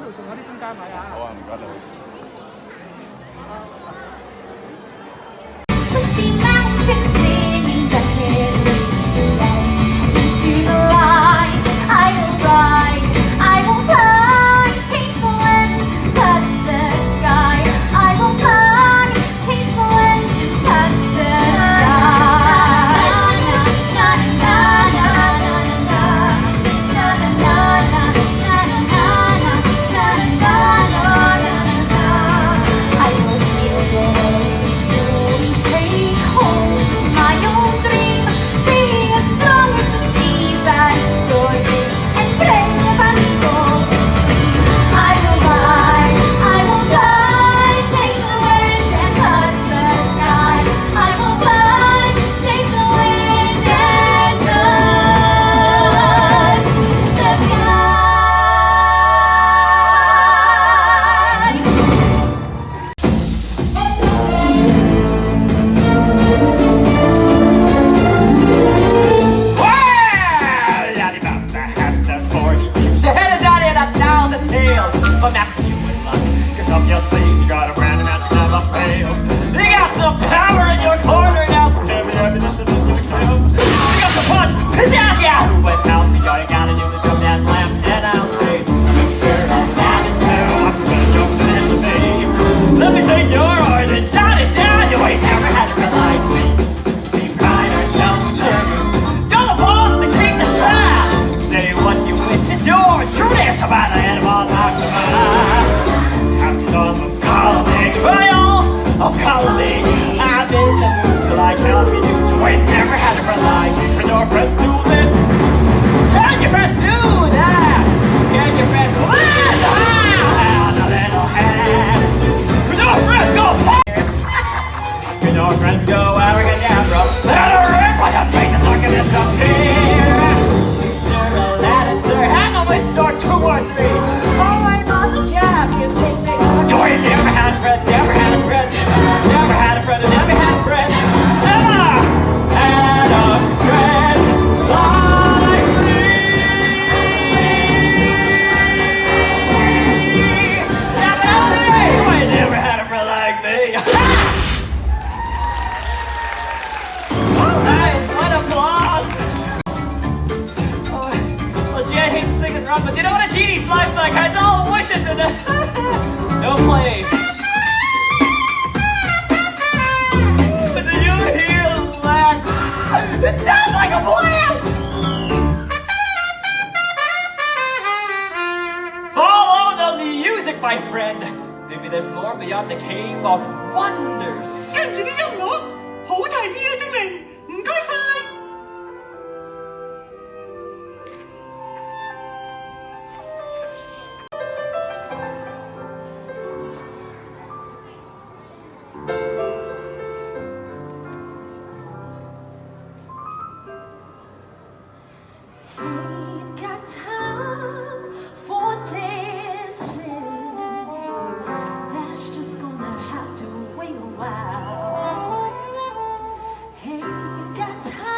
度仲有啲中間位啊。好啊，唔該你。But that's you in luck, cause obviously you got a random amount of fails. You got some power in your corner now, so every definition is your kill. You got some punch, pizzazz, yeah! Who went out, so all you gotta do is come down lamp, and I'll say, Mr. Landau, I'm gonna jump to the me. Let me take your order, jot it down, you ain't never had it like me. We pride ourselves in service. You're the boss, the king, the chef. Say what you wish, it's yours, true this about the head of all talks about. Of colony, I'm in the mood till I can't be you. You ain't never had a friend like me. Can your friends do this? Can your friends do that? Can your friends do this? A little hand. Can your friends go fast? Can your friends go abracadabra? Let her rip like a face is like this up here. Mr. Lannister, hang on with your 2 or 3. Oh, my mother, yeah, you think they you ain't never had a friend, never had a friend. Never had a friend, never had a friend. Never had a friend like me. You ain't never had a friend like me. Alright, what applause. Well, gee, I hate to sing and run, but you know what a genie's life's like? It's all wishes and no play. It sounds like a blast! Follow the music, my friend. Maybe there's more beyond the Cave of Wonders. 跟住啲音樂，好提議啊，精靈，唔該晒。Hey, you got time.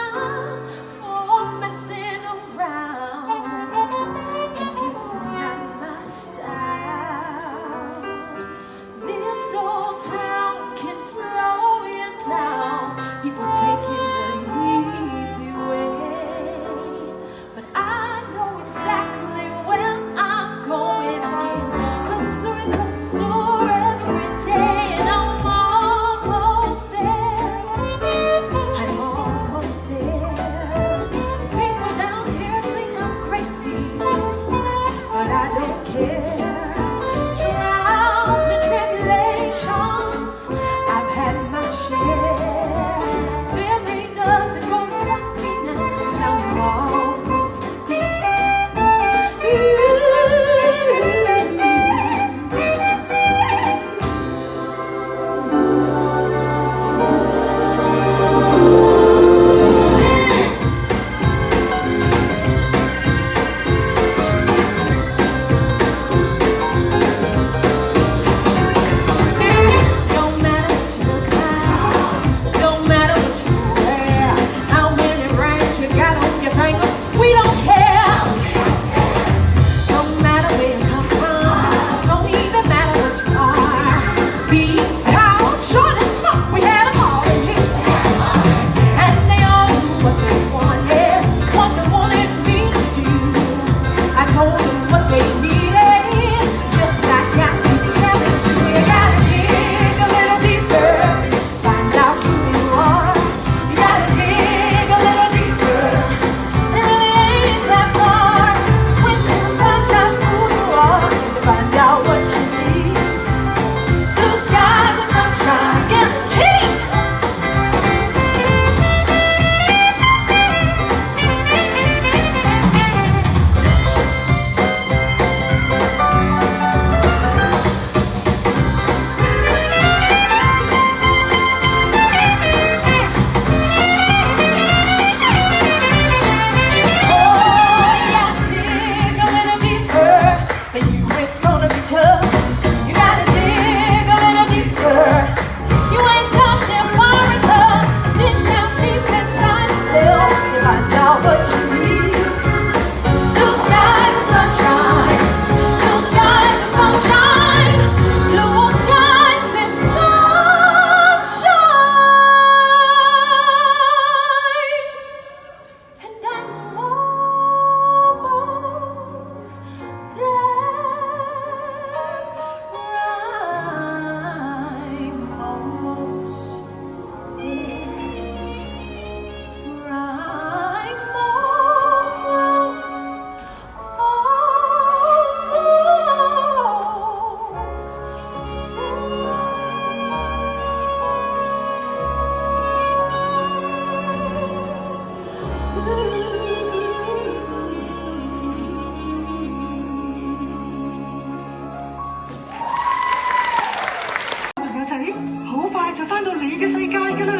翻到你嘅世界㗎啦。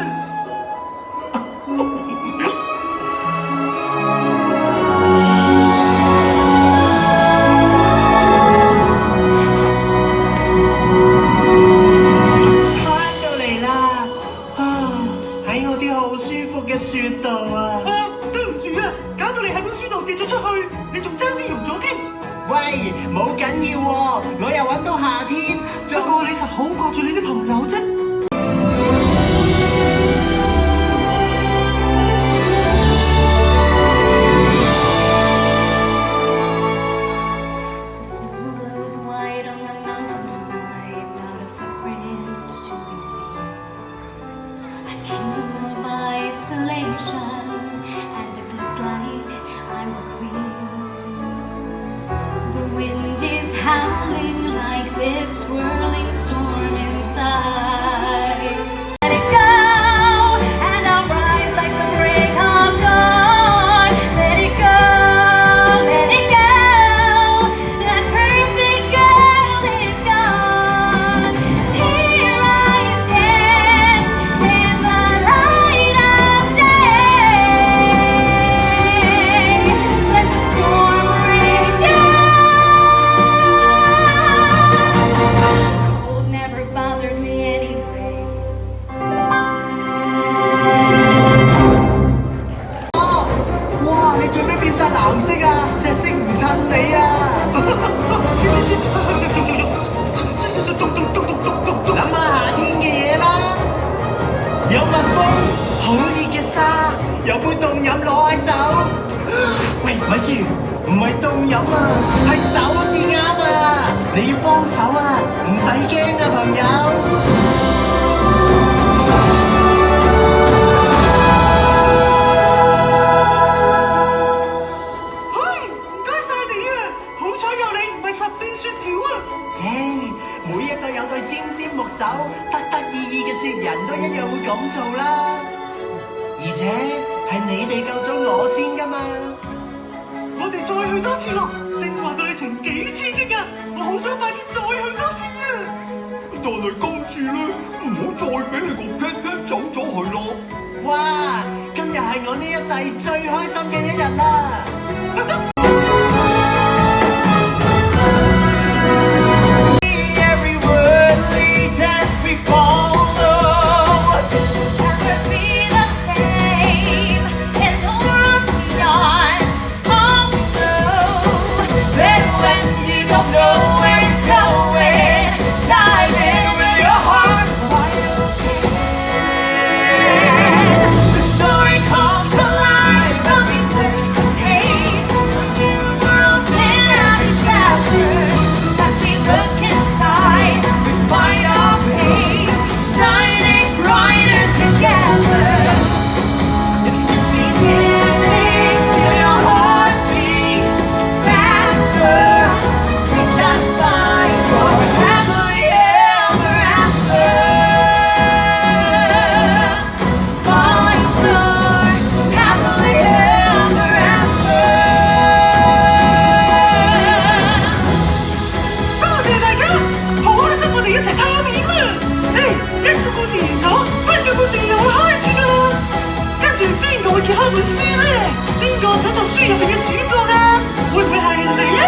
翻到嚟啦！喺我啲好舒服嘅雪度啊！對唔住啊，搞到你喺本書度跌咗出去，你仲爭啲溶咗添。喂，冇緊要喎，我又揾到夏天。不過你實好掛住你啲朋友啫。Howling like this swirling storm inside. Let it go, and I'll rise like the break of dawn. Let it go, let it go. That perfect girl is gone. Here I stand in the light of day. Let the storm break down. Never bothered me anyway. 哇！你做咩變晒藍色啊？隻色唔襯你啊！諗下夏天嘅嘢啦，有蜜蜂，好熱嘅沙，有杯凍飲攞喺手。喂，咪住，唔係凍飲啊，係手至啱啊！你要幫手啊，唔使驚啊，朋友。每一個有對尖尖木手、得意意嘅雪人都一樣會咁做啦。而且係你哋救咗我先㗎嘛。我哋再去多次咯，正話嘅旅程幾刺激啊！我好想快啲再去多次啊！但係今次咧，唔好再俾你個 pat pat 走咗去咯。哇！今日係我呢一世最開心嘅一日啦！本書咧，邊個想做書入面嘅主角啊？會唔會係你咧？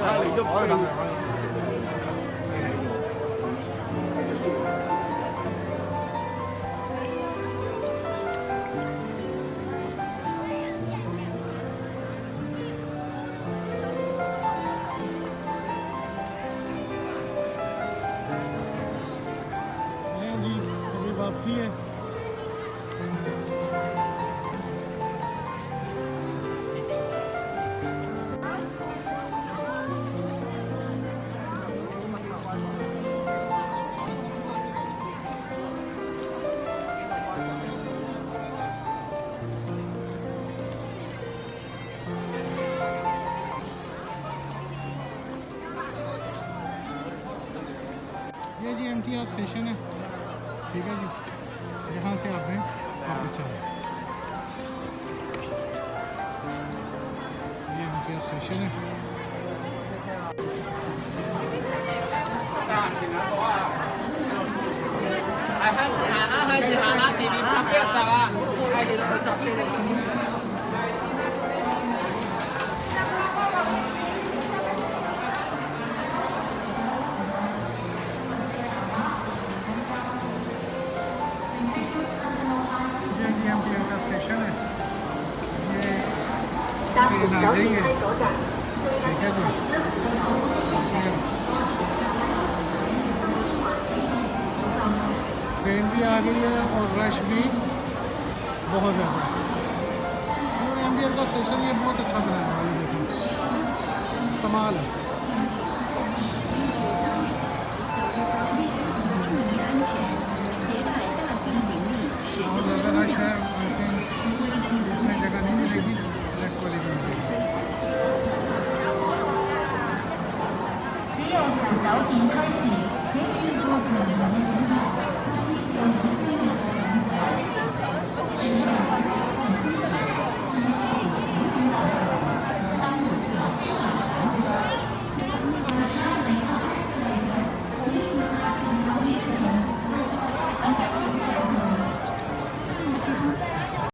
嚟喐可以咁樣。जी अभी वापसी है। ये जी MTR station है, ठीक है जी, यहाँ से आपने वापस चलना। ये MTR स्टेशन है। स्टेशन है ये ट्रेन आ गई है, ठीक है जी। ट्रेन भी आ गई है और रश भी बहुत ज़्यादा है। और MTR का स्टेशन ये बहुत अच्छा बनाया है, ये देखिए कमाल है। बहुत ज़्यादा रश है, इसमें जगह नहीं मिलेगी, लेफ्ट वाली भी मिलेगी। 使用扶手電梯時，